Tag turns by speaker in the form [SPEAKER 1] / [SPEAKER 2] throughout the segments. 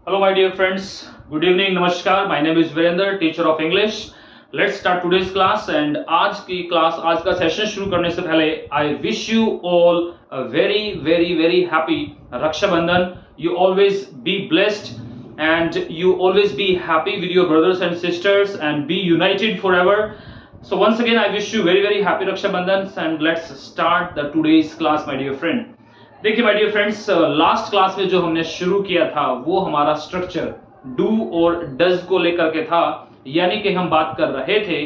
[SPEAKER 1] Hello, my dear friends. Good evening. Namaskar. My name is Virender, teacher of English. Let's start today's class. And आज की class, आज का session शुरू करने से पहले I wish you all a very, very, very happy Raksha Bandhan. You always be blessed and you always be happy with your brothers and sisters and be united forever. So once again, I wish you very, very happy Raksha Bandhan and let's start the today's class, my dear friend. देखिए my dear friends, last class में जो हमने शुरू किया था वो हमारा structure do और डज को लेकर के था, यानी कि हम बात कर रहे थे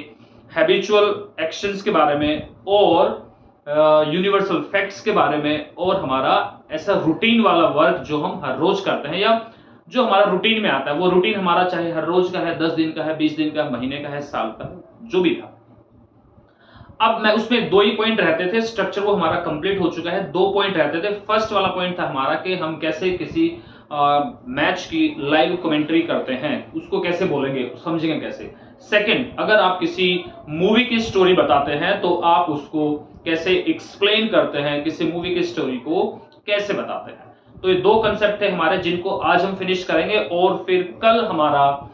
[SPEAKER 1] हैबिचुअल एक्शंस के बारे में और यूनिवर्सल फैक्ट्स के बारे में और हमारा ऐसा रूटीन वाला वर्क जो हम हर रोज करते हैं या जो हमारा रूटीन में आता है। वो रूटीन हमारा चाहे हर रोज का है, 10 दिन का है, 20 दिन का, महीने का है, साल का, जो भी था। अब मैं उसमें 2 ही पॉइंट रहते थे, स्ट्रक्चर वो हमारा कंप्लीट हो चुका है। 2 पॉइंट रहते थे। फर्स्ट वाला पॉइंट था हमारा कि हम कैसे किसी मैच की लाइव कमेंट्री करते हैं, उसको कैसे बोलेंगे, समझेंगे कैसे। सेकंड, अगर आप किसी मूवी की स्टोरी बताते हैं तो आप उसको कैसे एक्सप्लेन करते हैं, किसी मूवी की स्टोरी को कैसे बताते हैं। तो ये 2 कंसेप्ट थे हमारे जिनको आज हम फिनिश करेंगे और फिर कल हमारा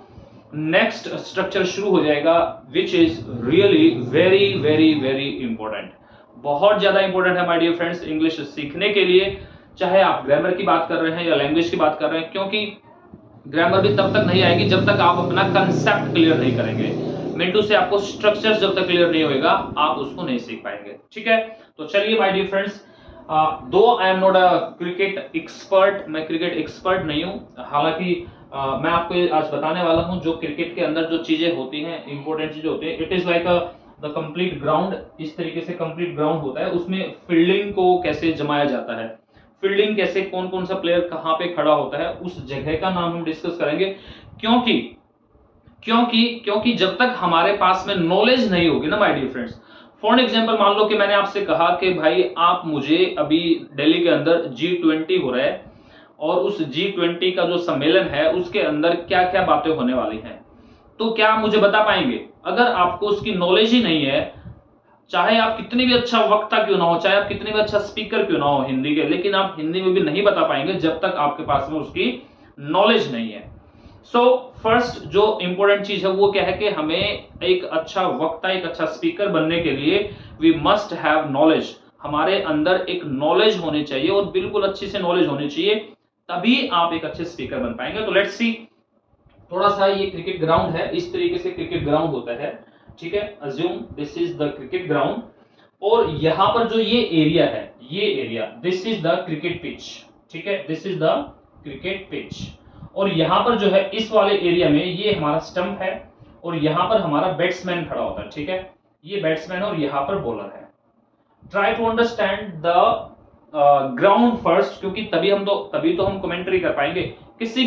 [SPEAKER 1] नेक्स्ट स्ट्रक्चर शुरू हो जाएगा, which is really very very very important. बहुत ज्यादा इंपॉर्टेंट है माय डियर फ्रेंड्स इंग्लिश सीखने के लिए, चाहे आप ग्रामर की बात कर रहे हैं या लैंग्वेज की बात कर रहे हैं, क्योंकि ग्रामर भी तब तक नहीं आएगी जब तक आप अपना कंसेप्ट क्लियर नहीं करेंगे। मिंटू से आपको स्ट्रक्चर जब तक क्लियर नहीं होगा आप उसको नहीं सीख पाएंगे। ठीक है, तो चलिए माय डियर फ्रेंड्स, दो I am not a cricket expert, मैं क्रिकेट एक्सपर्ट नहीं हूं, हालांकि मैं आपको आज बताने वाला हूं जो क्रिकेट के अंदर जो चीजें होती हैं, इंपॉर्टेंट चीजें होती हैं। It is like the complete ground, इस तरीके से कंप्लीट ग्राउंड होता है, उसमें फील्डिंग को कैसे जमाया जाता है, फील्डिंग कैसे, कौन कौन सा प्लेयर कहां पे खड़ा होता है, उस जगह का नाम हम डिस्कस करेंगे। क्योंकि क्योंकि क्योंकि जब तक हमारे पास में नॉलेज नहीं होगी ना my dear friends, for example मान लो कि मैंने आपसे कहा कि भाई आप मुझे, अभी दिल्ली के अंदर G20 हो रहा है और उस G20 का जो सम्मेलन है उसके अंदर क्या क्या बातें होने वाली हैं, तो क्या आप मुझे बता पाएंगे? अगर आपको उसकी नॉलेज ही नहीं है, चाहे आप कितनी भी अच्छा वक्ता क्यों ना हो, चाहे आप कितने भी अच्छा स्पीकर क्यों ना हो हिंदी के, लेकिन आप हिंदी में भी नहीं बता पाएंगे जब तक आपके पास में उसकी नॉलेज नहीं है। सो फर्स्ट जो इंपॉर्टेंट चीज है वो क्या है कि हमें एक अच्छा वक्ता, एक अच्छा स्पीकर बनने के लिए वी मस्ट हैव नॉलेज। हमारे अंदर एक नॉलेज होनी चाहिए और बिल्कुल अच्छी से नॉलेज होनी चाहिए, तभी आप एक अच्छे स्पीकर बन पाएंगे। तो लेट्स सी, थोड़ा सा ये क्रिकेट ग्राउंड है, इस तरीके से क्रिकेट ग्राउंड होता है। ठीक है, assume this is the cricket ground और यहां पर जो ये एरिया है, ये area, this is the cricket pitch. ठीक है, this is the cricket pitch और यहां पर जो है इस वाले एरिया में ये हमारा स्टंप है और यहां पर हमारा बैट्समैन खड़ा होता है। ठीक है, ये बैट्समैन और यहां पर बॉलर है। Try to understand the ground first, क्योंकि तभी तो हम कमेंट्री कर पाएंगे। किसी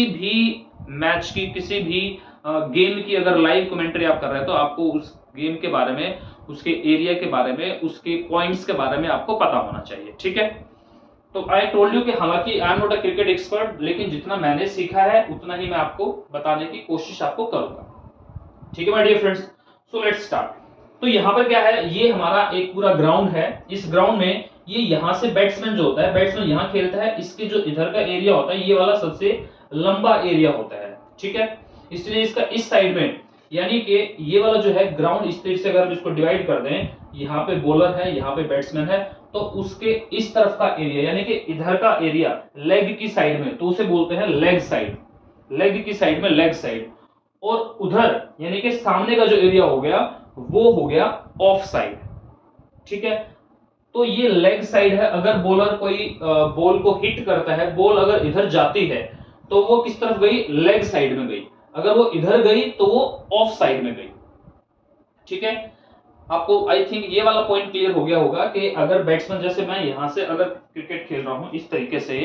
[SPEAKER 1] भी मैच की, किसी भी गेम की अगर लाइव कमेंट्री आप कर रहे हैं तो आपको उस गेम के बारे में, उसके एरिया के बारे में, उसके पॉइंट्स के बारे में आपको पता होना चाहिए। ठीक है, तो आई टोल्ड यू कि हालांकि I am not a cricket expert, लेकिन जितना मैंने सीखा है उतना ही मैं आपको बताने की कोशिश आपको करूंगा। ठीक है my dear friends, so let's start. तो यहाँ पर क्या है, ये हमारा एक पूरा ग्राउंड है। इस ग्राउंड में ये यहाँ से बैट्समैन जो होता है, बैट्समैन यहाँ खेलता है, इसके जो इधर का एरिया होता है ये वाला सबसे लंबा एरिया होता है। ठीक है, इसलिए इसका इस साइड में, यानी कि ये वाला जो है ग्राउंड, इस तरीके से अगर इसको डिवाइड कर दें, यहाँ पे बॉलर है, यहाँ पे बैट्समैन है, तो उसके इस तरफ का एरिया यानी कि इधर का एरिया लेग की साइड में, तो उसे बोलते हैं लेग साइड, लेग की साइड में लेग साइड। और उधर यानी कि सामने का जो एरिया हो गया वो हो गया ऑफ साइड। ठीक है, तो ये लेग साइड है। अगर बॉलर कोई बॉल को हिट करता है, बॉल अगर इधर जाती है तो वो किस तरफ गई, लेग साइड में गई। अगर वो इधर गई तो वो ऑफ साइड में गई। ठीक है, आपको आई थिंक ये वाला पॉइंट क्लियर हो गया होगा कि अगर बैट्समैन, जैसे मैं यहां से अगर क्रिकेट खेल रहा हूं इस तरीके से,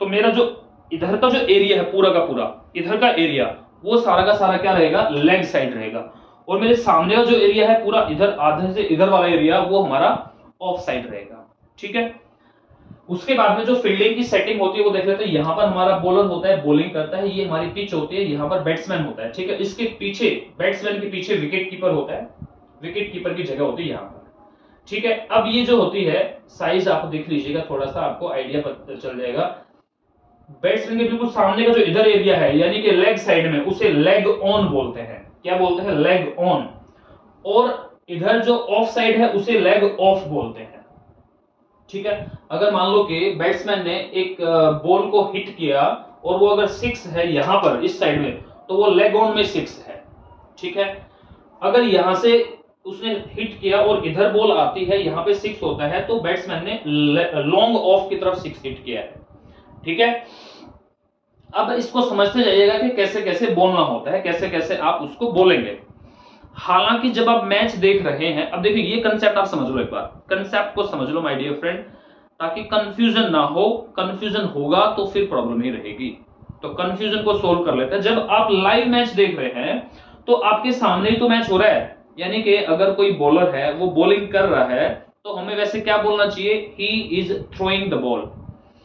[SPEAKER 1] तो मेरा जो इधर का जो एरिया है पूरा का पूरा, इधर का एरिया वो सारा का सारा क्या रहेगा, लेग साइड रहेगा। और मेरे सामने का जो एरिया है पूरा इधर, आधे से इधर वाला एरिया, वो हमारा ऑफ साइड रहेगा। ठीक है, उसके बाद में जो फील्डिंग की सेटिंग होती है वो देख लेते हैं। यहाँ पर हमारा बॉलर होता है, बॉलिंग करता है, ये हमारी पिच होती है, यहाँ पर बैट्समैन होता है। ठीक है, इसके पीछे, बैट्समैन के पीछे विकेट कीपर होता है, विकेट कीपर की जगह होती है यहाँ पर। ठीक है, अब ये जो होती है साइज आप देख लीजिएगा, थोड़ा सा आपको आइडिया पता चल जाएगा। बैट्समैन के बिल्कुल सामने का जो इधर एरिया है यानी कि लेग साइड में, उसे लेग ऑन बोलते हैं। क्या बोलते हैं? Leg on. और इधर जो ऑफ साइड है उसे लेग ऑफ बोलते हैं। ठीक है, अगर मान लो कि बैट्समैन ने एक बॉल को हिट किया और वो अगर 6 है यहां पर इस साइड में, तो वो लेग ऑन में 6 है। ठीक है, अगर यहां से उसने हिट किया और इधर बॉल आती है, यहां पे 6 होता है, तो बैट्समैन ने लॉन्ग ऑफ की तरफ 6 हिट किया है। ठीक है, अब इसको समझते जाइएगा कि कैसे कैसे बोलना होता है, कैसे कैसे आप उसको बोलेंगे। हालांकि जब आप मैच देख रहे हैं, अब देखिए ये कंसेप्ट आप समझ लो, एक बार कंसेप्ट को समझ लो माय डियर फ्रेंड, ताकि कंफ्यूजन ना हो। कंफ्यूजन होगा तो फिर प्रॉब्लम ही रहेगी। तो कंफ्यूजन को सोल्व कर लेते हैं। जब आप लाइव मैच देख रहे हैं तो आपके सामने ही तो मैच हो रहा है, यानी कि अगर कोई बॉलर है वो बॉलिंग कर रहा है, तो हमें वैसे क्या बोलना चाहिए? He is throwing the ball,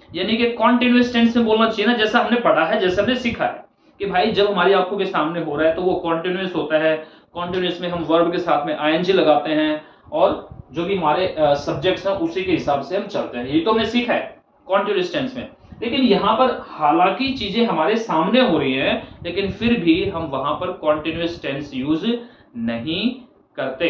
[SPEAKER 1] यानी कि कॉन्टिन्यूअस टेंस में बोलना चाहिए ना, जैसा हमने पढ़ा है, जैसा हमने सीखा है कि भाई जब हमारी आंखों के सामने हो रहा है तो वो कॉन्टिन्यूअस होता है। कॉन्टिन्यूअस में हम वर्ब के साथ में आईएनजी लगाते हैं और जो भी हमारे सब्जेक्ट्स हैं उसी के हिसाब से हम चलते हैं। ये तो हमने सीखा है कॉन्टिन्यूअस टेंस में। लेकिन यहां पर हालांकि चीजें हमारे सामने हो रही हैं, लेकिन फिर भी हम वहां पर कॉन्टिन्यूअस टेंस यूज नहीं करते।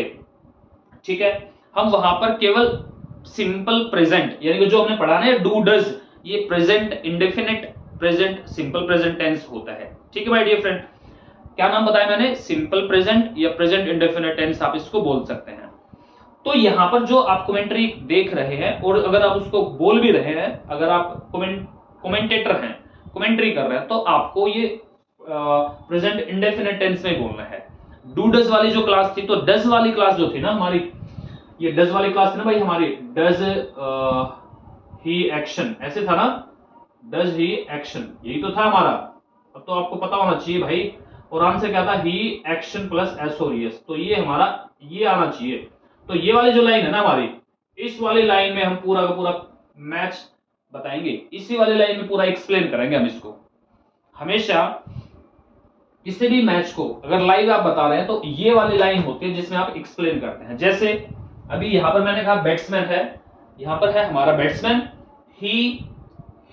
[SPEAKER 1] ठीक है, हम वहां पर केवल सिंपल प्रेजेंट, यानी कि जो हमने पढ़ा ना डू डज, ये present indefinite present simple present tense होता है। ठीक है माय डियर फ्रेंड, क्या नाम बताया मैंने? सिंपल प्रेजेंट या प्रेजेंट इंडेफिनिट टेंस आप इसको बोल सकते हैं। तो यहां पर जो आप कमेंट्री देख रहे हैं और अगर आप उसको बोल भी रहे हैं, अगर आप कमेंटेटर हैं, कमेंट्री कर रहे हैं, तो आपको ये प्रेजेंट इंडेफिनिट टेंस में बोलना है। डू डज वाली जो क्लास थी, तो डज वाली क्लास जो थी ना हमारी, ये डज वाली क्लास थी ना भाई हमारी, डज ही एक्शन, ऐसे था ना, डज ही एक्शन, यही तो था हमारा। अब तो आपको पता होना चाहिए भाई। और आंसर क्या था? ही एक्शन प्लस एसओरियस, तो ये हमारा ये आना चाहिए। तो ये वाली जो लाइन है ना हमारी, इस वाली लाइन में हम पूरा का पूरा मैच बताएंगे, इसी वाली लाइन में पूरा एक्सप्लेन करेंगे हम इसको। हमेशा किसी भी मैच को अगर लाइव आप बता रहे हैं तो ये वाली लाइन होती है जिसमें आप एक्सप्लेन करते हैं। जैसे अभी यहां पर मैंने कहा बैट्समैन है, यहां पर है हमारा batsman, he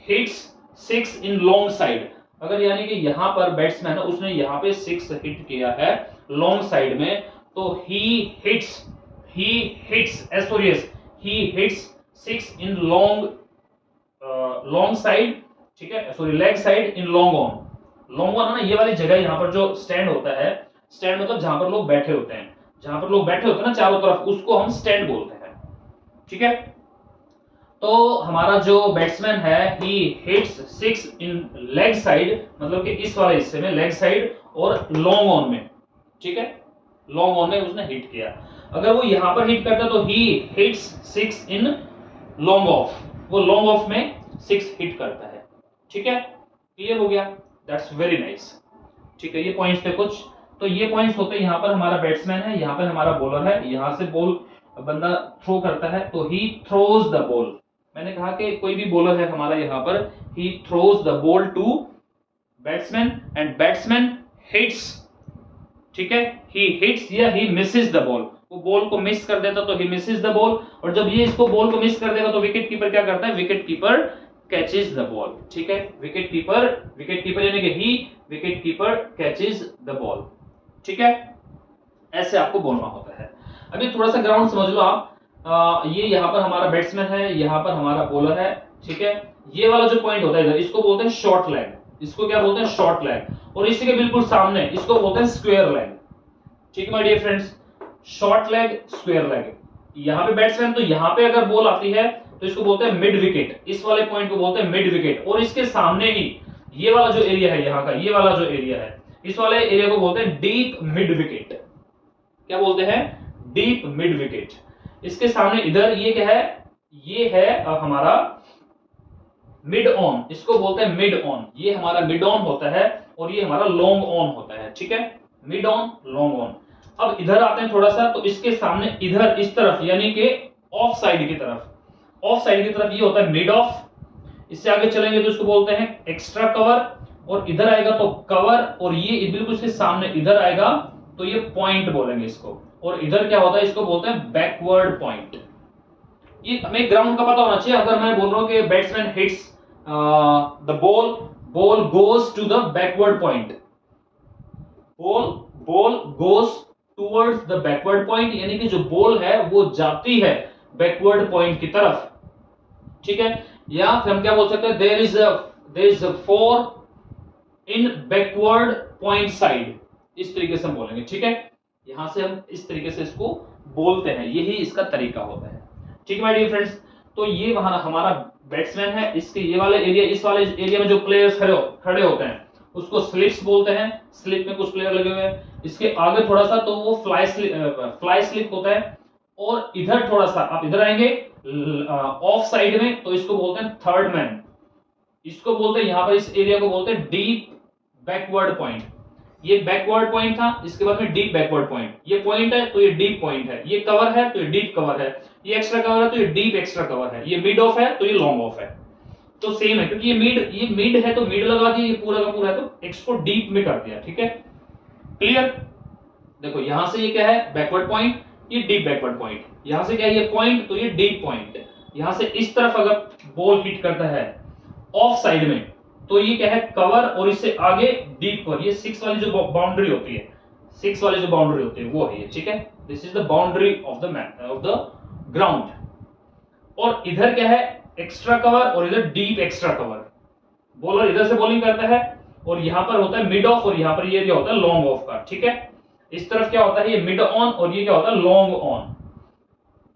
[SPEAKER 1] hits 6 in long side. अगर यानी कि यहां पर बैट्समैन है, उसने यहां पे 6 हिट किया है लॉन्ग साइड में, तो ही हिट्स एसोरियस, he hits 6 in long side. ठीक है, sorry leg side in long on. Long on है ना ये वाली जगह, यहां पर जो स्टैंड होता है, स्टैंड मतलब जहां पर लोग बैठे होते हैं, जहां पर लोग बैठे होते हैं ना चारों तरफ, उसको हम स्टैंड बोलते हैं। ठीक है, तो हमारा जो बैट्समैन है, he hits 6 in leg side, मतलब कि इस वाले हिस्से में लेग साइड और लॉन्ग ऑन में। ठीक है, लॉन्ग ऑन में उसने हिट किया। अगर वो यहां पर हिट करता तो he hits 6 in long off, वो लॉन्ग ऑफ में 6 हिट करता है। ठीक है, क्लियर हो गया? That's very nice. ठीक है, ये पॉइंट्स थे कुछ। तो ये पॉइंट्स होते हैं, यहां पर हमारा बैट्समैन है, यहां पर हमारा बॉलर है, यहां से बॉल बंदा थ्रो करता है, तो ही थ्रोज द बॉल। मैंने कहा कि कोई भी बॉलर है हमारा यहां पर, he throws the ball to batsman and batsman hits. ठीक है, ही हिट्स या ही मिसेस द बॉल, वो बॉल को मिस कर देता तो ही मिसेस द बॉल, और जब ये इसको बॉल को मिस कर देगा तो विकेट कीपर क्या करता है? Wicket keeper catches the ball. ठीक है, विकेट कीपर यानी कि he wicket keeper catches the ball. ठीक है, ऐसे आपको बोलना होता है। अभी थोड़ा सा ग्राउंड समझ लो आप। ये यहाँ पर हमारा बैट्समैन है, यहाँ पर हमारा बॉलर है। ठीक है, ये वाला जो पॉइंट होता है इधर, इसको बोलते हैं शॉर्ट लेग। इसको क्या बोलते हैं? Short leg. और इसी के बिल्कुल सामने इसको बोलते हैं स्क्वायर लेग। ठीक है my dear friends, short leg, square leg. यहाँ पे बैट्समैन, तो यहाँ पे अगर बॉल आती है तो इसको बोलते हैं मिड विकेट, इस वाले पॉइंट को बोलते हैं मिड विकेट। और इसके सामने ही ये वाला जो एरिया है, यहाँ का ये वाला जो एरिया है, इस वाले एरिया को बोलते हैं डीप मिड विकेट। क्या बोलते हैं? Deep mid wicket. इसके सामने इधर ये क्या है? ये है हमारा मिड ऑन, इसको बोलते हैं मिड ऑन। ये हमारा मिड ऑन होता है और ये हमारा लॉन्ग ऑन होता है। ठीक है, मिड ऑन, लॉन्ग ऑन। अब इधर आते हैं थोड़ा सा, तो इसके सामने इधर इस तरफ यानी कि ऑफ साइड की तरफ, ऑफ साइड की तरफ ये होता है मिड ऑफ। इससे आगे चलेंगे तो इसको बोलते हैं एक्स्ट्रा कवर। और इधर आएगा तो कवर, और ये बिल्कुल इसके सामने इधर आएगा तो ये पॉइंट बोलेंगे इसको। और इधर क्या होता है? इसको बोलते हैं बैकवर्ड पॉइंट। ये हमें ग्राउंड का पता होना चाहिए। अगर मैं बोल रहा हूं कि batsman hits the ball goes to the backward point, ball goes towards the backward point, यानी कि जो बॉल है वो जाती है बैकवर्ड पॉइंट की तरफ, ठीक है। या फिर हम क्या बोल सकते हैं, there is a 4 in backward point side, इस तरीके से हम बोलेंगे, ठीक है। यहां से हम इस तरीके से इसको बोलते हैं, यही इसका तरीका होता है, ठीक है माय डियर फ्रेंड्स। तो ये वहां हमारा बैट्समैन है, इसके ये वाले एरिया, इस वाले एरिया में जो प्लेयर्स खड़े होते हैं उसको स्लिप्स बोलते हैं, स्लिप में कुछ प्लेयर लगे हुए हैं। इसके आगे थोड़ा सा तो वो फ्लाई स्लिप होता है, और इधर थोड़ा सा आप इधर आएंगे ऑफ साइड में, तो इसको बोलते हैं थर्ड मैन, इसको बोलते हैं यहां पर इस एरिया को बोलते हैं डीप बैकवर्ड पॉइंट। ये बैकवर्ड पॉइंट था, इसके बाद में डीप बैकवर्ड पॉइंट, ये पॉइंट है तो ये डीप पॉइंट है, ये कवर है तो ये डीप कवर है, ये एक्स्ट्रा कवर है तो ये डीप एक्स्ट्रा कवर है, ये मिड ऑफ है तो ये लॉन्ग ऑफ है। तो सेम है, क्योंकि ये मिड है तो मिड लगा दिया, ये पूरा का पूरा है तो एक्स को डीप में कर दिया, ठीक है, क्लियर। देखो यहां से ये क्या है, बैकवर्ड पॉइंट, ये डीप बैकवर्ड पॉइंट, यहां से क्या है, ये पॉइंट तो ये डीप पॉइंट, यहां से इस तरफ अगर बॉल हिट करता है ऑफ साइड में तो ये क्या है, कवर, और इससे आगे डीप कवर, ये 6 वाली जो बाउंड्री होती है, 6 वाली जो बाउंड्री होती है वो है ये, ठीक है। This is the boundary of the ground. और इधर क्या है, एक्स्ट्रा कवर, और इधर डीप एक्स्ट्रा कवर, बॉलर इधर से बॉलिंग करता है, और यहां पर होता है मिड ऑफ, और यहां पर ये क्या होता है लॉन्ग ऑफ का, ठीक है। इस तरफ क्या होता है, ये मिड ऑन, और ये क्या होता है लॉन्ग ऑन।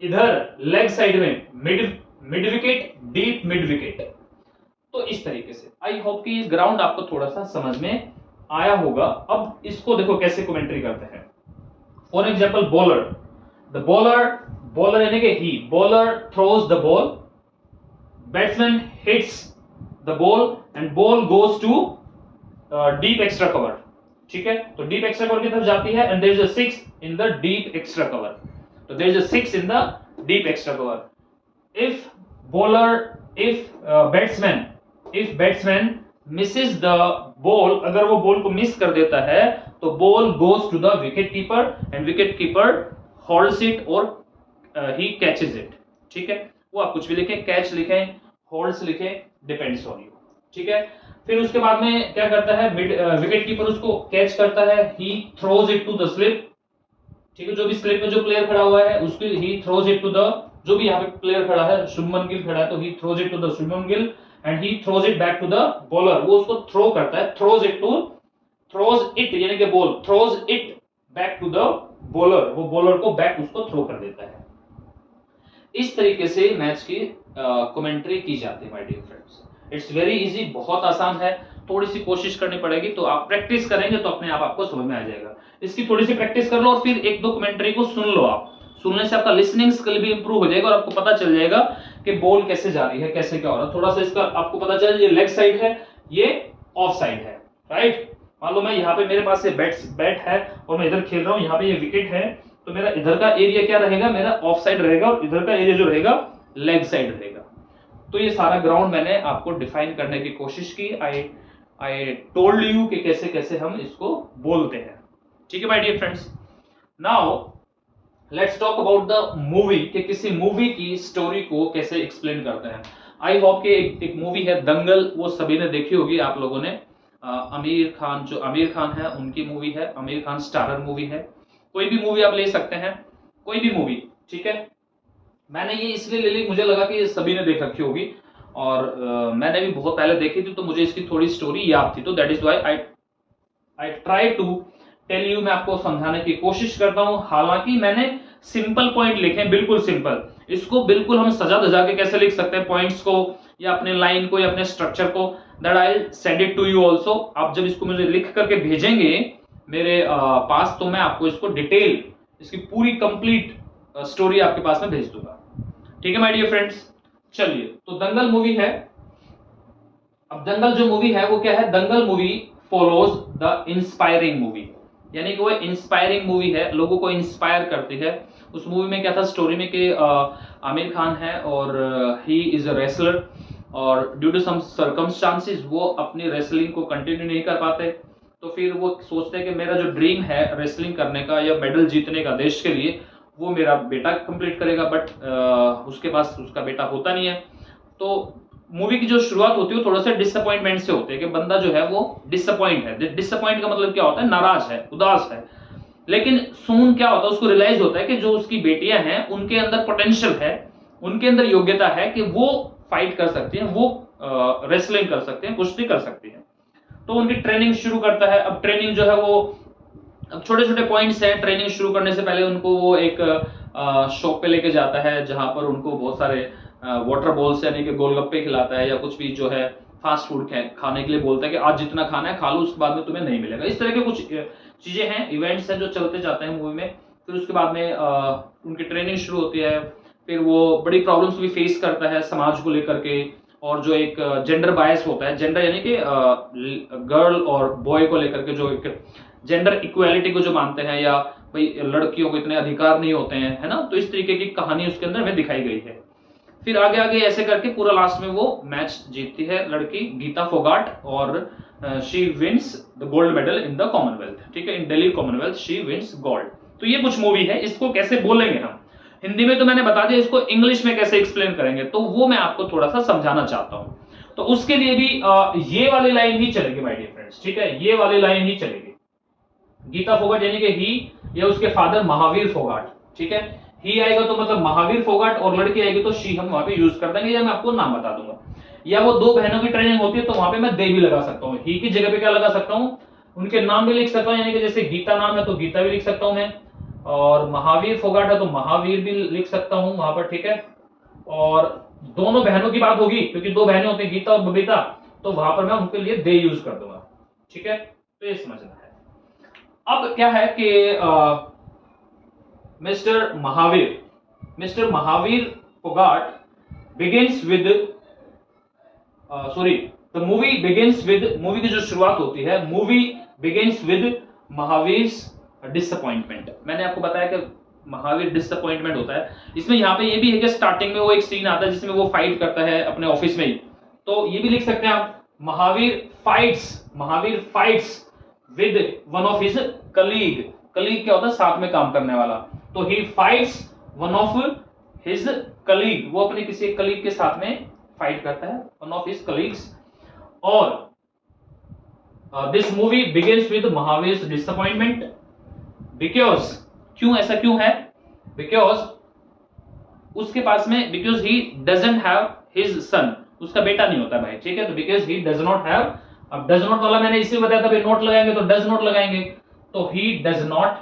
[SPEAKER 1] इधर लेग साइड में mid wicket, deep mid wicket. तो इस तरीके से आई होप कि ये ग्राउंड आपको थोड़ा सा समझ में आया होगा। अब इसको देखो कैसे कमेंट्री करते हैं। For example bowler, the bowler यानी कि he, bowler throws the ball, batsman hits the ball, and ball goes to deep extra cover, ठीक है। तो डीप एक्स्ट्रा कवर की तरफ जाती है, and there is a 6 in the deep extra cover, तो there is a 6 in the deep extra cover. If batsman misses the ball, अगर वो बॉल को मिस कर देता है तो ball goes to the wicket keeper, and wicket keeper holds it और he catches it, ठीक है। वो आप कुछ भी लिखें, कैच लिखें, होल्ड्स लिखें, डिपेंड्स ऑन यू, ठीक है। फिर उसके बाद में क्या करता है, विकेट कीपर उसको कैच करता है, he throws it to the slip, ठीक है। जो भी स्लिप में जो प्लेयर खड़ा हुआ है उसकी he throws it to the, जो भी यहाँ पे प्लेयर खड़ा है, शुभमन गिल खड़ा है तो he throws it to the Shubman Gill, and he throws it back to the bowler, वो उसको थ्रो करता है, थ्रोज इट यानी कि ball throws it back to the bowler, वो बॉलर को बैक उसको थ्रो कर देता है। इस तरीके से मैच की कमेंट्री की जाती है my dear friends. It's very easy, बहुत आसान है, थोड़ी सी कोशिश करनी पड़ेगी, तो आप प्रैक्टिस करेंगे तो अपने आप आपको समझ में आ जाएगा। इसकी थोड़ी सी प्रैक्टिस कर लो, और फिर एक दो कमेंट्री को सुन लो। आप सुनने से आपका लिसनिंग स्किल भी इंप्रूव हो जाएगा, और आपको पता चल जाएगा कि बॉल कैसे जा रही है, कैसे क्या हो रहा है। थोड़ा सा इसका आपको पता चल, ये लेग साइड है, ये ऑफ साइड है, राइट। मान लो मैं यहाँ पे मेरे पास से बैट है और मैं इधर खेल रहा हूँ, यहाँ पे ये विकेट है, तो मेरा इधर का एरिया क्या रहेगा, मेरा ऑफ साइड रहेगा, और इधर का एरिया जो रहेगा लेग साइड रहेगा। तो ये सारा ग्राउंड मैंने आपको डिफाइन करने की कोशिश की। आई टोल्ड यू कि कैसे कैसे हम इसको बोलते हैं, ठीक है my dear friends. Now let's talk about the movie, कि किसी मूवी की स्टोरी को कैसे एक्सप्लेन करते हैं। आई होप कि एक मूवी है दंगल, वो सभी ने देखी होगी आप लोगों ने। आमिर खान है, उनकी मूवी है, आमिर खान स्टारर मूवी है। कोई भी मूवी आप ले सकते हैं, कोई भी मूवी, ठीक है। मैंने ये इसलिए ले ली, मुझे लगा कि सभी ने देख रखी होगी, और मैंने भी बहुत पहले देखी थी, तो मुझे इसकी थोड़ी स्टोरी याद थी, तो that is why I try to tell you, मैं आपको समझाने की कोशिश करता हूं। हालांकि मैंने सिंपल पॉइंट लिखे हैं, बिल्कुल सिंपल। इसको बिल्कुल हम सजा धजा के कैसे लिख सकते हैं पॉइंट्स को, या अपने लाइन को, या अपने स्ट्रक्चर को, that I send it to you also. आप जब इसको मुझे लिख करके भेजेंगे मेरे पास, तो मैं आपको इसको डिटेल, इसकी पूरी कंप्लीट स्टोरी आपके पास में भेज दूंगा, ठीक है माय डियर फ्रेंड्स। चलिए, तो दंगल मूवी है। अब दंगल जो मूवी है वो क्या है, Dangal movie follows the inspiring movie, यानी कि वो इंस्पायरिंग मूवी है, लोगों को इंस्पायर करती है। उस मूवी में क्या था स्टोरी में कि आमिर खान है, और ही इज अ रेसलर, और ड्यू टू सम सर्कमस्टांसेस वो अपनी रेसलिंग को कंटिन्यू नहीं कर पाते। तो फिर वो सोचते हैं कि मेरा जो ड्रीम है रेसलिंग करने का या मेडल जीतने का देश के लिए, वो मेरा बेटा कंप्लीट करेगा, बट उसके पास उसका बेटा होता नहीं है। तो मूवी की जो शुरुआत होती है वो थोड़ा सा डिसअपॉइंटमेंट से होती है कि बंदा जो है वो डिसअपॉइंट है। डिसअपॉइंट का मतलब क्या होता है, नाराज है, उदास है। लेकिन सून क्या होता है, उसको रियलाइज होता है कि जो उसकी बेटियां हैं उनके अंदर पोटेंशियल है, उनके अंदर योग्यता है कि वो फाइट कर सकती हैं, वो रेसलिंग कर सकते हैं, कुश्ती कर सकती हैं। तो उनकी ट्रेनिंग शुरू करता है। अब ट्रेनिंग जो है वो, अब छोटे छोटे पॉइंट्स हैं। ट्रेनिंग शुरू करने से पहले उनको वो एक शॉप पे लेके जाता है जहां पर उनको बहुत सारे वाटर बॉल्स यानी कि गोलगप्पे खिलाता है, या कुछ भी जो है फास्ट फूड खाने के लिए बोलता है कि आज जितना खाना है खा लो, उसके बाद में तुम्हें नहीं मिलेगा। इस तरह के कुछ चीजें हैं, इवेंट्स हैं जो चलते जाते हैं मूवी में। फिर उसके बाद में उनकी ट्रेनिंग शुरू होती है। फिर वो बड़ी प्रॉब्लम्स भी फेस करता है समाज को लेकर के, और जो एक जेंडर बायस होता है, जेंडर यानी कि गर्ल और बॉय को लेकर के, जो एक जेंडर इक्वालिटी को जो मानते हैं, या भाई लड़कियों को इतने अधिकार नहीं होते हैं, है ना। तो इस तरीके की कहानी उसके अंदर हमें दिखाई गई है। फिर आगे आगे ऐसे करके पूरा लास्ट में वो मैच जीतती है लड़की गीता फोगाट, और she wins the gold medal in the Commonwealth. ठीक है, in Delhi Commonwealth she wins gold. तो ये कुछ मूवी है। इसको कैसे बोलेंगे हम, हिंदी में तो मैंने बता दिया, इसको इंग्लिश में कैसे एक्सप्लेन करेंगे तो वो मैं आपको थोड़ा सा समझाना चाहता हूं। तो उसके लिए भी ये वाली लाइन ही चलेगी माय डियर फ्रेंड्स। ठीक है, ये वाली लाइन ही चलेगी। गीता फोगाट यानी कि ही, या उसके फादर महावीर फोगाट। ठीक है, ही आएगा तो मतलब महावीर फोगाट, और लड़की आएगी तो शी हम वहां पे यूज कर देंगे, या मैं आपको नाम बता दूंगा। या वो दो बहनों की ट्रेनिंग होती है तो वहां पे मैं दे भी लगा सकता हूँ। ही की जगह पे क्या लगा सकता हूँ, उनके नाम भी लिख सकता हूँ, यानी कि जैसे गीता नाम है तो गीता भी लिख सकता हूँ मैं, और महावीर फोगाट है तो महावीर भी लिख सकता हूं वहां पर। ठीक है, और दोनों बहनों की बात होगी क्योंकि दो बहनें होती हैं गीता और बबीता, तो वहां पर मैं उनके लिए दे यूज कर दूंगा। ठीक है, तो ये समझना है। अब क्या है कि mister Mahavir Phogat begins with the movie begins with, movie की जो शुरुआत होती है, movie begins with Mahavir's disappointment. मैंने आपको बताया कि महावीर डिसअपॉइंटमेंट होता है। इसमें यहाँ पे ये भी है कि स्टार्टिंग में वो एक सीन आता है जिसमें वो फाइट करता है अपने ऑफिस में ही, तो ये भी लिख सकते हैं आप, Mahavir fights with one of his colleague. Colleague क्या होता है, साथ में काम करने वाला। तो ही fights one of his colleague, वो अपने किसी कलीग के साथ में फाइट करता है, वन ऑफ हिज कलीग्स। और this movie begins with Mahavir's disappointment because, क्यों ऐसा क्यों है, बिकॉज उसके पास में, because he doesn't have his son, उसका बेटा नहीं होता भाई। ठीक है, तो because he does not have, अब डज नॉट वाला मैंने इसलिए बताया था भाई, नोट लगाएंगे तो डज नॉट लगाएंगे, तो ही डज नॉट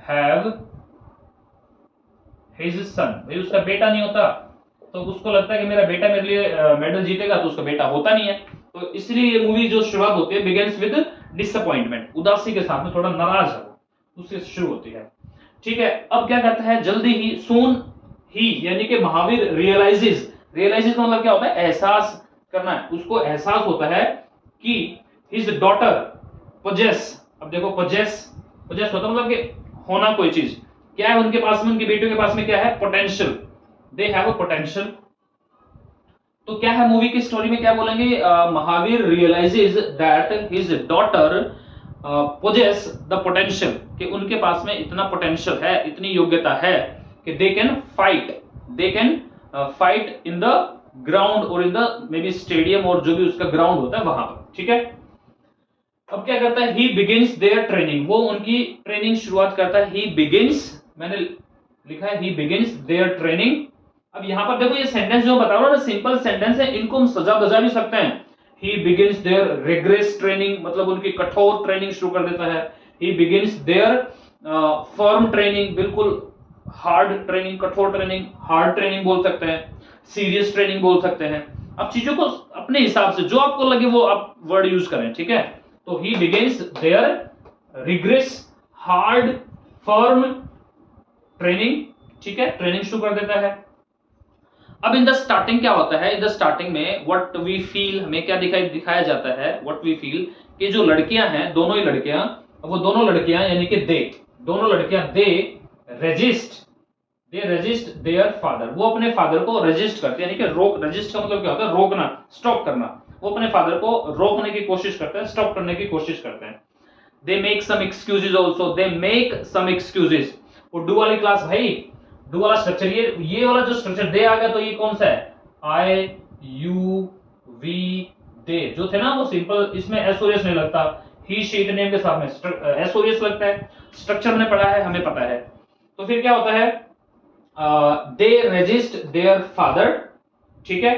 [SPEAKER 1] हैव हिज सन, भाई उसका बेटा नहीं होता, तो उसको लगता है कि मेरा बेटा मेरे लिए मेडल जीतेगा, तो उसका बेटा होता नहीं है। तो इसलिए ये मूवी जो शुरुआत होती है बिगिंस विद डिसअपॉइंटमेंट, उदासी के साथ में, थोड़ा नाराज है वो, उससे शुरू होती है। ठीक है, अब क्या करता है, जल्दी ही, सून ही यानी कि महावीर रियलाइजेस का मतलब क्या होता है, एहसास करना है, उसको एहसास होता है कि हिज डॉटर पोजेस, अब देखो पोजेस होता मतलब कि होना कोई चीज, क्या है उनके पास में, उनकी बेटियों के पास में क्या है, potential, they have a potential. तो क्या है मूवी की स्टोरी में, क्या बोलेंगे, Mahavir realises that his daughter possesses the potential, कि उनके पास में इतना पोटेंशियल है, इतनी योग्यता है कि they can fight in the ground, और in the maybe stadium, और जो भी उसका ग्राउंड होता है वहां पर। ठीक है, अब क्या करता है, ही बिगिंस देयर ट्रेनिंग, वो उनकी ट्रेनिंग शुरुआत करता है। ही बिगिंस, मैंने लिखा है ही बिगिंस देयर ट्रेनिंग। अब यहां पर देखो ये सेंटेंस जो बता रहा हूं ना, सिंपल सेंटेंस है, इनको हम सजा बजा भी सकते हैं। ही बिगिंस देयर रिग्रेस ट्रेनिंग, मतलब उनकी कठोर ट्रेनिंग शुरू कर देता है। ही बिगिंस देयर फर्म ट्रेनिंग, बिल्कुल हार्ड ट्रेनिंग, कठोर ट्रेनिंग, हार्ड ट्रेनिंग बोल सकते हैं, सीरियस ट्रेनिंग बोल सकते हैं। अब चीजों को अपने हिसाब से जो आपको लगे वो आप वर्ड यूज करें। ठीक है, तो he begins their rigorous hard firm training. ठीक है, ट्रेनिंग शुरू कर देता है। अब इन द स्टार्टिंग क्या होता है, इन द स्टार्टिंग में व्हाट वी फील, हमें क्या दिखाया जाता है, व्हाट वी फील, कि जो लड़कियां हैं, दोनों ही लड़कियां, वो दोनों लड़कियां यानी कि दोनों लड़कियां दे रेजिस्ट देयर फादर, वो अपने फादर को रेजिस्ट करते हैं, यानी कि रोक, रेजिस्ट का मतलब क्या होता है, रोकना, स्टॉप करना, वो अपने फादर को रोकने की कोशिश करते हैं, स्टॉप करने की कोशिश करते हैं। They make some excuses also, they make some excuses. Urdu वाली क्लास भाई, डू वाला स्ट्रक्चर, ये वाला जो स्ट्रक्चर दे आ गया तो ये कौन सा है, आई यू वी दे जो थे ना वो सिंपल, इसमें एस और एस नहीं लगता, ही शी नेम के साथ में एस और एस लगता है, स्ट्रक्चर हमने पढ़ा है, हमें पता है। तो फिर क्या होता है, दे रजिस्ट देयर फादर, ठीक है,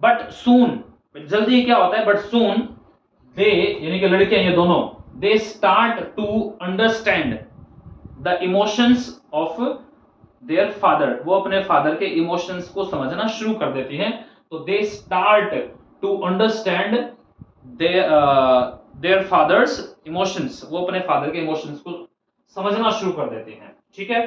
[SPEAKER 1] बट सून, जल्दी क्या होता है, बट सून दे यानी कि लड़कियां ये दोनों, they start to understand the emotions of their father, वो अपने फादर के इमोशंस को समझना शुरू कर देती हैं। तो they start to understand their father's emotions, वो अपने फादर के इमोशंस को समझना शुरू कर देती हैं, ठीक है।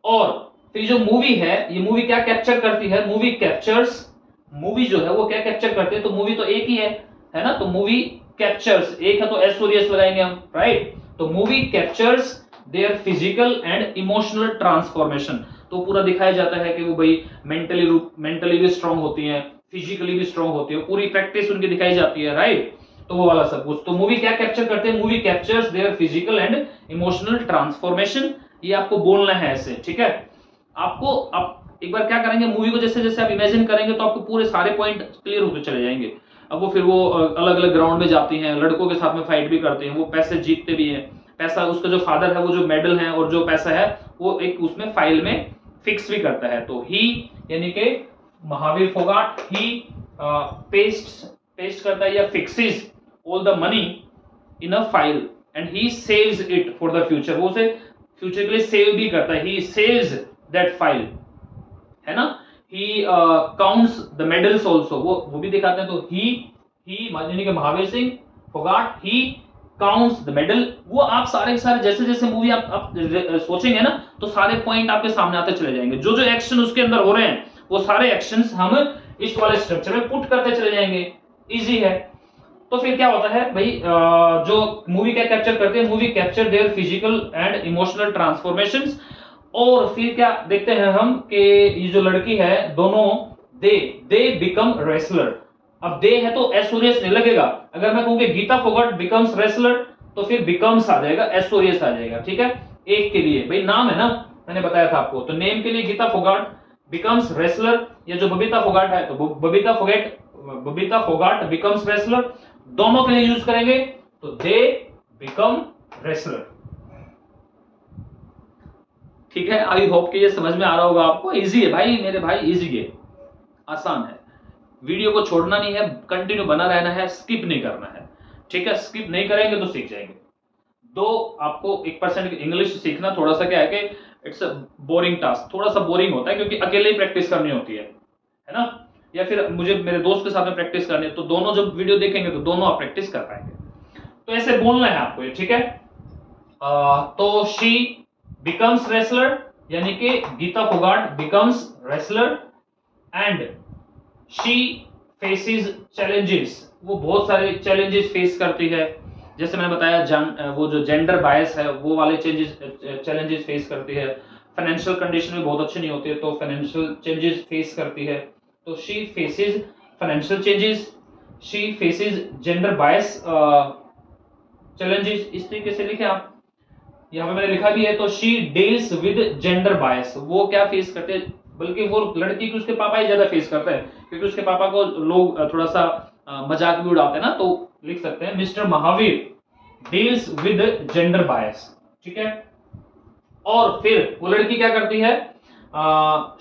[SPEAKER 1] और फिर जो मूवी है, ये मूवी क्या कैप्चर करती है, मूवी कैप्चर्स, मूवी जो है वो क्या कैप्चर करती है, तो मूवी तो एक ही है ना, तो मूवी कैप्चर्स, एक है तो एस और एस लगाएंगे हम, राइट। तो movie captures their physical and emotional transformation, तो पूरा दिखाया जाता है कि वो भाई मेंटली भी स्ट्रांग होती हैं, फिजिकली भी स्ट्रांग होती है, पूरी प्रैक्टिस उनकी दिखाई जाती है, राइट। तो वो वाला सब कुछ, तो मूवी क्या कैप्चर करते हैं, movie captures their physical and emotional transformation, ये आपको बोलना है ऐसे, ठीक है। आपको आप एक बार क्या करेंगे, मूवी को जैसे जैसे आप इमेजिन करेंगे तो आपको पूरे सारे पॉइंट क्लियर होते चले जाएंगे। अब वो फिर वो अलग अलग ग्राउंड में जाती हैं, लड़कों के साथ में फाइट भी करते हैं, वो पैसे जीतते भी हैं, पैसा उसका जो फादर है वो जो मेडल है और जो पैसा है वो एक उसमें फाइल में फिक्स भी करता है। तो ही यानी कि महावीर फोगाट, ही पेस्ट करता है या fixes all the money in a file and he saves it for the future, वो उसे फ्यूचर के लिए सेव भी करता है, ही सेव्स दैट फाइल, है ना। He counts the medals also, वो भी दिखाते हैं। तो ही यानी कि Mahavir Singh Phogat, he counts the medal, वो आप सारे जैसे जैसे मूवी आप सोचेंगे ना तो सारे पॉइंट आपके सामने आते चले जाएंगे, जो जो एक्शन उसके अंदर हो रहे हैं वो सारे एक्शंस हम इस वाले स्ट्रक्चर में पुट करते चले जाएंगे, इजी है। तो फिर क्या होता है भाई, जो मूवी क्या कैप्चर करते हैं, movie capture their physical and emotional transformations. और फिर क्या देखते हैं हम कि ये जो लड़की है दोनों, दे बिकम रेसलर। अब दे है तो एस और एस नहीं लगेगा, अगर मैं कहूं कि गीता फोगाट बिकम्स रेसलर तो फिर बिकम्स आ जाएगा, एस और एस आ जाएगा, ठीक है। एक के लिए भाई नाम है ना, मैंने बताया था आपको, तो नेम के लिए गीता फोगाट बिकम्स रेसलर, या जो बबीता फोगाट है तो बबीता फोगाट बिकम्स रेसलर, दोनों के लिए यूज करेंगे तो दे बिकम रेसलर, ठीक है। आई होप कि ये समझ में आ रहा होगा आपको, इजी है भाई मेरे भाई, इजी है, आसान है। वीडियो को छोड़ना नहीं है, कंटिन्यू बना रहना है, स्किप नहीं करना है, ठीक है। स्किप नहीं करेंगे तो सीख जाएंगे। दो आपको 1% इंग्लिश सीखना थोड़ा सा क्या है कि इट्स अ बोरिंग टास्क, थोड़ा सा बोरिंग होता है क्योंकि अकेले ही प्रैक्टिस करनी होती है ना, या फिर मुझे मेरे दोस्त के साथ में प्रैक्टिस करनी है, तो दोनों जब वीडियो देखेंगे तो दोनों आप प्रैक्टिस कर पाएंगे। तो ऐसे बोलना है आपको ये, ठीक है। तो शी बिकम्स रेसलर यानी कि Geeta Phogat becomes wrestler, and she faces challenges, वो बहुत सारे चैलेंजेस फेस करती है, जैसे मैंने बताया वो जो जेंडर बायस है वो वाले चैलेंजेस फेस करती है, फाइनेंशियल कंडीशन भी बहुत अच्छी नहीं होती है तो फाइनेंशियल चेंजेस फेस करती है। तो she faces financial changes, she faces gender bias challenges, इस तरीके से लिखे आप, यहाँ पे मैंने लिखा भी है। तो शी डील्स विद जेंडर बायस, वो क्या फेस करते हैं, बल्कि वो लड़की की उसके पापा ही ज्यादा फेस करते हैं, क्योंकि उसके पापा को लोग थोड़ा सा मजाक भी उड़ाते हैं ना, तो लिख सकते हैं mister Mahavir deals with gender बायस, ठीक है। और फिर वो लड़की क्या करती है,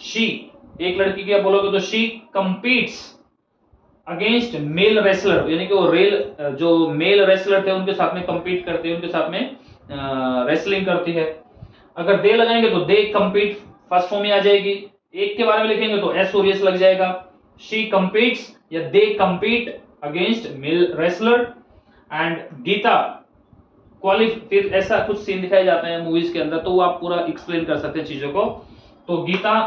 [SPEAKER 1] शी, एक लड़की क्या बोलोगे तो शी कंपीट्स अगेंस्ट मेल रेसलर, यानी कि वो जो मेल रेसलर थे उनके साथ में कंपीट करती है, उनके साथ में रेसलिंग करती है। अगर दे लगाएंगे तो दे कंपीट फर्स्ट फॉर्म में आ जाएगी, एक के बारे में लिखेंगे तो एस और एस लग जाएगा, शी कंपीट्स या they compete against male wrestler, and Geeta फिर ऐसा कुछ सीन दिखाए जाते हैं मूवीज के अंदर, तो वो आप पूरा एक्सप्लेन कर सकते हैं चीजों को। तो Geeta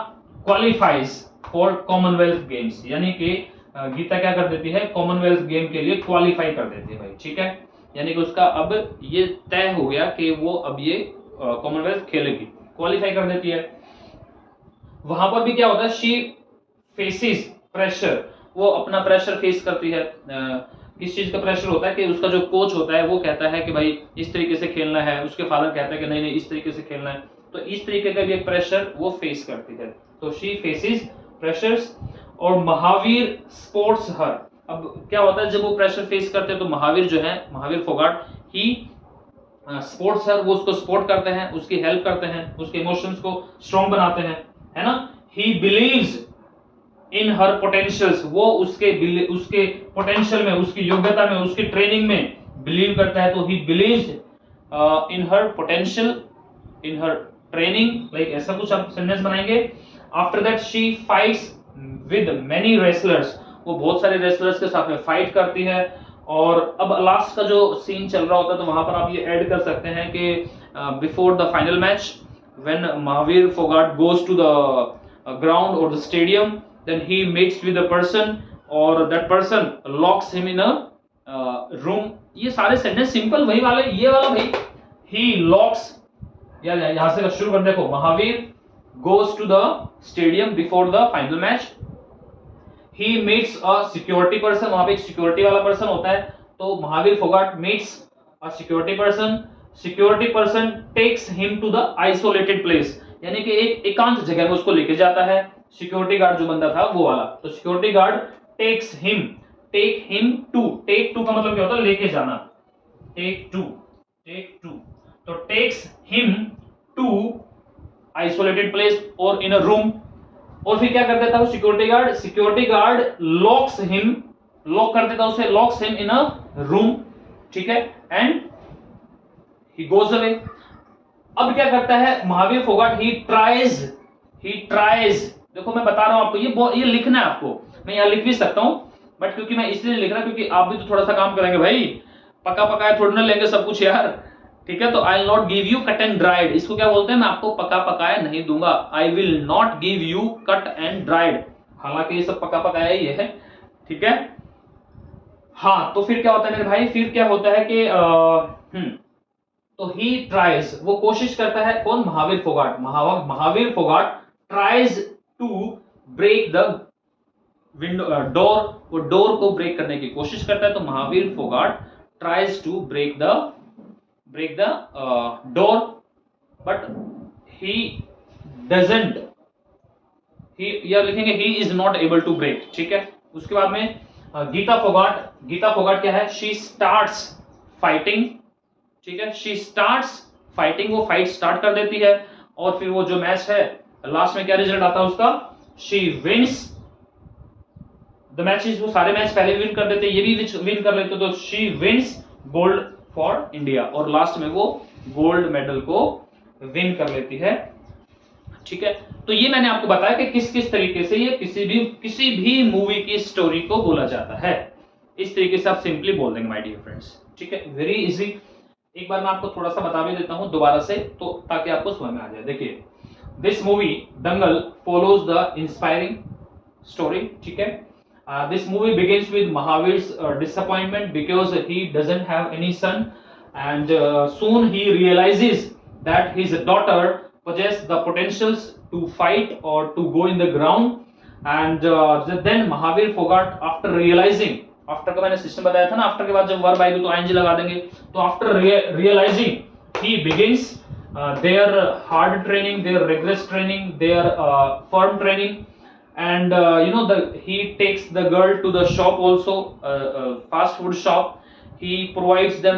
[SPEAKER 1] qualifies for Commonwealth Games, यानी कि गीता क्या कर देती है, कॉमनवेल्थ गेम के लिए क्वालिफाई कर देती है भाई, ठीक है। यानी कि उसका अब ये तय हो गया कि वो अब ये कॉमनवेल्थ खेलेगी, क्वालिफाई कर देती है। वहां पर भी क्या होता है, शी फेसेस प्रेशर, वो अपना प्रेशर फेस करती है। किस चीज का प्रेशर होता है कि उसका जो कोच होता है वो कहता है कि भाई इस तरीके से खेलना है, उसके फादर कहता है कि नहीं नहीं इस तरीके से खेलना है, तो इस तरीके का भी एक प्रेशर वो फेस करती है, तो शी फेसेस प्रेशर्स। और महावीर स्पोर्ट्स हर। अब क्या होता है जब वो प्रेशर फेस करते हैं तो महावीर जो है, महावीर फोगाट ही स्पोर्ट्स हर, वो उसको सपोर्ट करते हैं, उसकी हेल्प करते हैं, उसके इमोशंस को स्ट्रॉन्ग बनाते हैं, है ना। He believes in her potentials, वो उसके पोटेंशियल में, उसकी योग्यता में, उसकी ट्रेनिंग में बिलीव करता है, तो he believes in her potential, in her training, like ऐसा कुछ आप सेंटेंस बनाएंगे। After that she fights with many wrestlers, वो बहुत सारे रेसलर्स के साथ में फाइट करती है। और अब लास्ट का जो सीन चल रहा होता है तो वहां पर आप ये ऐड कर सकते हैं कि before the final match when Mahavir Phogat goes to the ground और the stadium, then he meets with a person or that person locks him in a room। ये सारे सेंटेंस सिंपल वही वाले, ये वाला भाई he locks, या यहां से शुरू कर देखो, Mahavir goes to the stadium before the final match, he meets a security person, वहां पे एक सिक्योरिटी वाला पर्सन होता है, तो Mahavir Phogat meets a security person, security person takes him to the isolated place, यानी कि एक एकांत जगह में उसको लेके जाता है। सिक्योरिटी गार्ड जो बंदा था वो वाला, तो security guard take him to का मतलब क्या होता है, लेके जाना, टेक टू, तो takes him to isolated place और इन अ रूम। और फिर क्या कर देता है security guard locks him, lock कर देता उसे, locks him in a room, ठीक है, एंड ही गोज अवे। अब क्या करता है महावीर फोगाट, ही ट्राइज, देखो मैं बता रहा हूं आपको, ये लिखना है आपको, मैं यहां लिख भी सकता हूं, बट क्योंकि मैं इसलिए लिख रहा हूं क्योंकि आप भी तो थोड़ा सा काम करेंगे भाई, पका पकाया थोड़ी ना लेंगे सब कुछ यार, ठीक है। तो I will not give you cut and dried, इसको क्या बोलते हैं, मैं आपको पका पकाया नहीं दूंगा, I will not give you cut and dried, हालांकि ये सब पका पकाया ही है, ठीक है। हाँ, तो फिर क्या होता है मेरे भाई, फिर क्या होता है कि तो ही ट्राइज, वो कोशिश करता है, कौन, Mahavir Phogat tries to break the window door, वो डोर को ब्रेक करने की कोशिश करता है, तो Mahavir Phogat tries to break the door, but he doesn't, या लिखेंगे he is not able to break, ठीक है। उसके बाद में गीता फोगाट क्या है, शी स्टार्ट्स फाइटिंग, ठीक है, शी स्टार्ट्स फाइटिंग, वो फाइट स्टार्ट कर देती है, और फिर वो जो मैच है लास्ट में क्या रिजल्ट आता है उसका, शी विंस द मैचेस, वो सारे मैच पहले विन कर देते, ये भी विन कर लेते, तो she wins gold for India, और लास्ट में वो गोल्ड मेडल को विन कर लेती है, ठीक है। तो ये मैंने आपको बताया कि किस किस तरीके से ये किसी भी मूवी की स्टोरी को बोला जाता है, इस तरीके से आप सिंपली बोल देंगे माय डियर फ्रेंड्स, ठीक है, वेरी इजी। एक बार मैं आपको थोड़ा सा बता भी देता हूं दोबारा से, तो ताकि आपको समझ में आ जाए। देखिए, this movie Dangal follows the inspiring story, ठीक है। This movie begins with Mahavir's disappointment because he doesn't have any son, and soon he realizes that his daughter possess the potentials to fight or to go in the ground, and then Mahavir Phogat, after realizing, after का मैंने system बताया था ना, after के बाद जब verb आएगी तो आईएनजी लगा देंगे, तो after realising he begins their hard training, their rigorous training, their firm training, and he takes the girl to the shop also, fast food shop, he provides them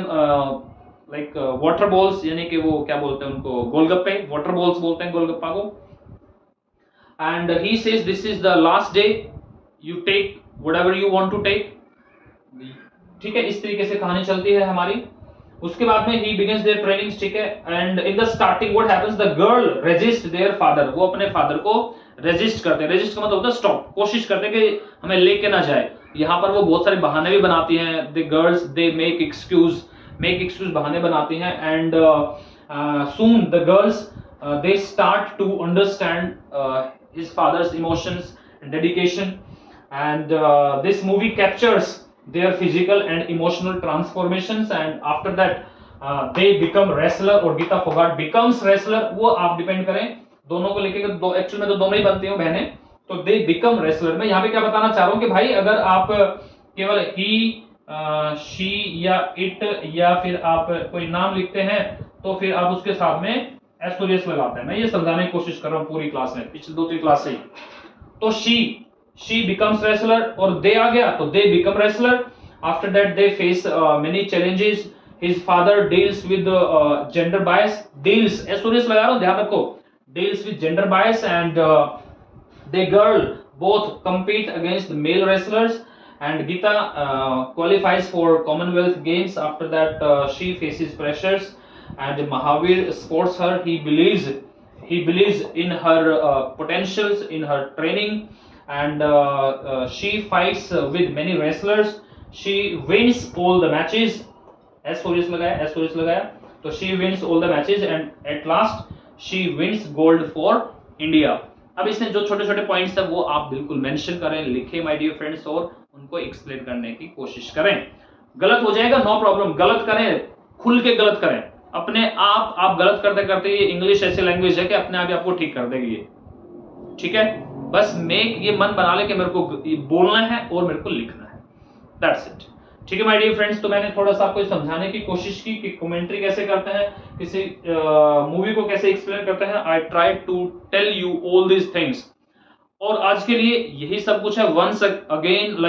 [SPEAKER 1] like water balls, यानी कि वो क्या बोलते हैं उनको, गोलगप्पे, water balls बोलते हैं गोलगप्पा को, and he says this is the last day, you take whatever you want to take, ठीक है। इस तरीके से कहानी चलती है हमारी। उसके बाद में ही बिगिंस देयर ट्रेनिंग्स, ठीक है, and in the starting what happens, the girl resist there father, वो अपने फादर को रेजिस्ट करते हैं, रेजिस्ट का मतलब होता है स्टॉप, कोशिश करते हैं कि हमें लेके ना जाए। यहाँ पर वो बहुत सारे बहाने भी बनाती हैं, the girls they make excuse बहाने बनाती हैं, and soon the girls they start to understand his father's emotions and dedication, and this movie captures their physical and emotional transformations, and after that they become wrestler, और Geeta Phogat becomes wrestler, वो आप depend करें दोनों को लेके, दो actual में तो दोनों ही बनती हो बहनें, तो they become wrestler। मैं यहाँ पे क्या बताना चाह रहा हूँ कि भाई अगर आप केवल he, she या it या फिर आप कोई नाम लिखते हैं तो फिर आप उसके साथ में एस्टोरियस लगाते हैं, मैं ये समझाने की कोशिश कर रहा हूँ पूरी क्लास में, पिछले 2-3 क्लास से ही। तो शी बिकम्स रेसलर, और दे आ गया तो they become wrestler. After that they face many challenges. His father deals with gender bias, deals एस्टोरियस लगा रहा हूँ, ध्यान रखो, deals with gender bias, and they girl both compete against the male wrestlers, and Geeta qualifies for Commonwealth Games. After that she faces pressures, and Mahavir supports her. He believes in her potentials, in her training, and she fights with many wrestlers. She wins all the matches. एस्टोरियस लगाया, तो she wins all the matches and at last she wins gold for India. अब इसने जो छोटे छोटे points है वो आप बिल्कुल मेंशन करें, लिखें माय डियर फ्रेंड्स, और उनको एक्सप्लेन करने की कोशिश करें। गलत हो जाएगा, नो प्रॉब्लम, गलत करें, खुल के गलत करें अपने आप गलत करते करते, ये इंग्लिश ऐसी लैंग्वेज है कि अपने आप ही आपको ठीक कर देगी ये, ठीक है। बस मेक ये मन बना ले कि मेरे को बोलना है और मेरे को लिखना है, दैट्स इट, ठीक है माय डियर फ्रेंड्स। तो मैंने थोड़ा सा आपको समझाने की कोशिश की कि कमेंट्री कैसे करते हैं, किसी मूवी को कैसे एक्सप्लेन करते हैं। I try to tell you all these things, और आज के लिए यही सब कुछ है। Once again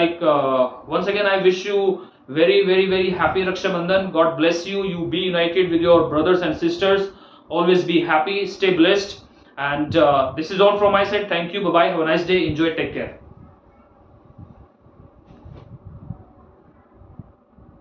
[SPEAKER 1] I wish you very very very happy Raksha Bandhan. God bless you. You be united with your brothers and sisters. Always be happy, stay blessed, and this is all from my side. Thank you, bye bye, have a nice day, enjoy, take care.